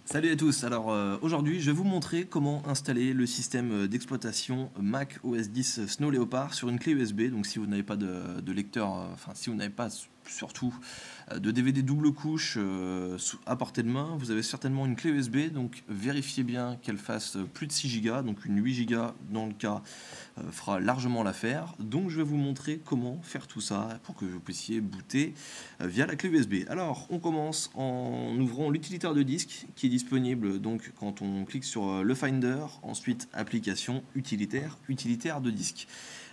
Salut à tous, alors aujourd'hui je vais vous montrer comment installer le système d'exploitation Mac OS X Snow Leopard sur une clé USB. Donc si vous n'avez pas de lecteur, enfin si vous n'avez pas surtout de DVD double couche à portée de main, vous avez certainement une clé USB, donc vérifiez bien qu'elle fasse plus de 6 Go, donc une 8 Go dans le cas fera largement l'affaire. Donc je vais vous montrer comment faire tout ça pour que vous puissiez booter via la clé USB. Alors on commence en ouvrant l'utilitaire de disque qui est disponible donc quand on clique sur le Finder, ensuite application utilitaire de disque.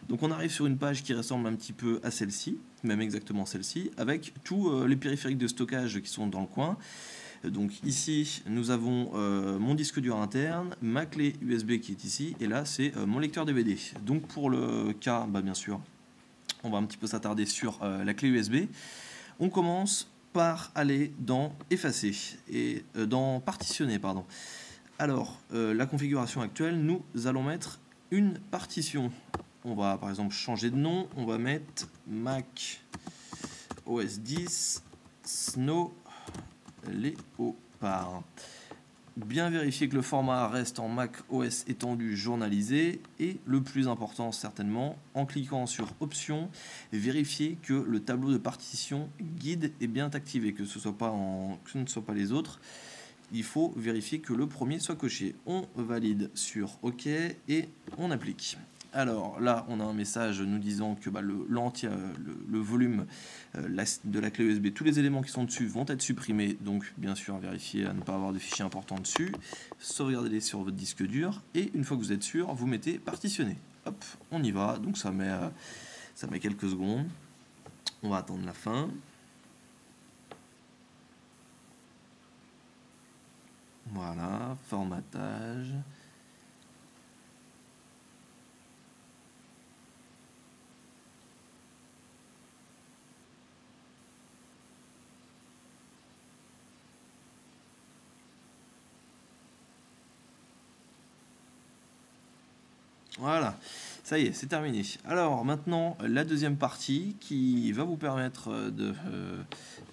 Donc on arrive sur une page qui ressemble un petit peu à celle-ci, même exactement celle-ci, avec tous les périphériques de stockage qui sont dans le coin. Donc ici, nous avons mon disque dur interne, ma clé USB qui est ici, et là, c'est mon lecteur DVD. Donc pour le cas, bien sûr, on va un petit peu s'attarder sur la clé USB. On commence par aller dans effacer et dans partitionner, pardon. Alors, la configuration actuelle, nous allons mettre une partition. On va par exemple changer de nom, on va mettre Mac OS X Snow Leopard. Bien vérifier que le format reste en Mac OS étendu journalisé et le plus important certainement, en cliquant sur Options, vérifier que le tableau de partition guide est bien activé, que ce ne soit pas les autres. Il faut vérifier que le premier soit coché. On valide sur OK et on applique. Alors là, on a un message nous disant que le volume de la clé USB, tous les éléments qui sont dessus vont être supprimés. Donc, bien sûr, vérifiez à ne pas avoir de fichiers importants dessus. Sauvegardez-les sur votre disque dur. Et une fois que vous êtes sûr, vous mettez partitionner. Hop, on y va. Donc, ça met quelques secondes. On va attendre la fin. Voilà, formatage. Voilà, ça y est, c'est terminé. Alors maintenant, la deuxième partie qui va vous permettre de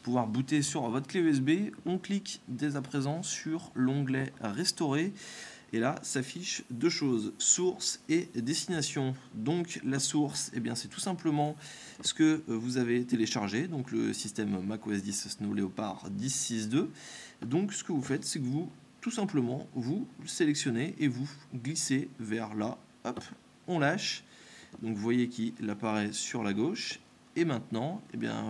pouvoir booter sur votre clé USB. On clique dès à présent sur l'onglet Restaurer. Et là, s'affiche deux choses, source et destination. Donc la source, c'est tout simplement ce que vous avez téléchargé, donc le système macOS 10 Snow Leopard 10.6.2. Donc ce que vous faites, c'est que vous, tout simplement, vous sélectionnez et vous glissez vers là. Hop, on lâche. Donc vous voyez qu'il apparaît sur la gauche. Et maintenant,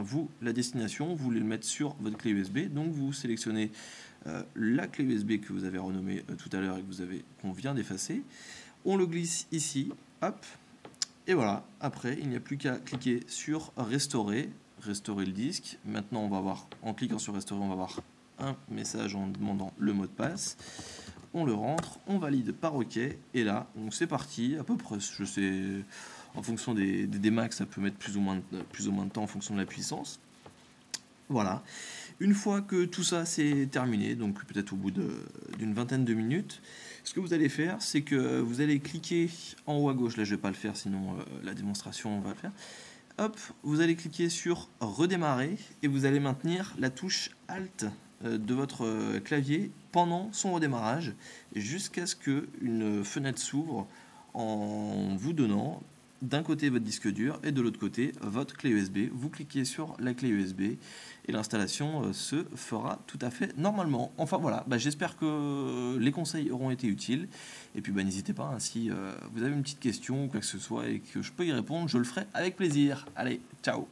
vous, la destination, vous voulez le mettre sur votre clé USB. Donc vous sélectionnez la clé USB que vous avez renommée tout à l'heure et qu'on vient d'effacer. On le glisse ici, hop, et voilà. Après, il n'y a plus qu'à cliquer sur restaurer le disque. Maintenant, en cliquant sur restaurer, on va avoir un message en demandant le mot de passe. On le rentre, on valide par OK, et là, donc c'est parti. À peu près, je sais, en fonction des Macs, ça peut mettre plus ou moins de temps en fonction de la puissance. Voilà. Une fois que tout ça c'est terminé, donc peut-être au bout d'une vingtaine de minutes, ce que vous allez faire, c'est que vous allez cliquer en haut à gauche. Là, je ne vais pas le faire, sinon la démonstration va le faire. Hop, vous allez cliquer sur redémarrer et vous allez maintenir la touche Alt de votre clavier pendant son redémarrage jusqu'à ce qu'une fenêtre s'ouvre en vous donnant d'un côté votre disque dur et de l'autre côté votre clé USB. Vous cliquez sur la clé USB et l'installation se fera tout à fait normalement. Enfin voilà, j'espère que les conseils auront été utiles. Et puis n'hésitez pas, hein, si vous avez une petite question ou quoi que ce soit et que je peux y répondre, je le ferai avec plaisir. Allez, ciao!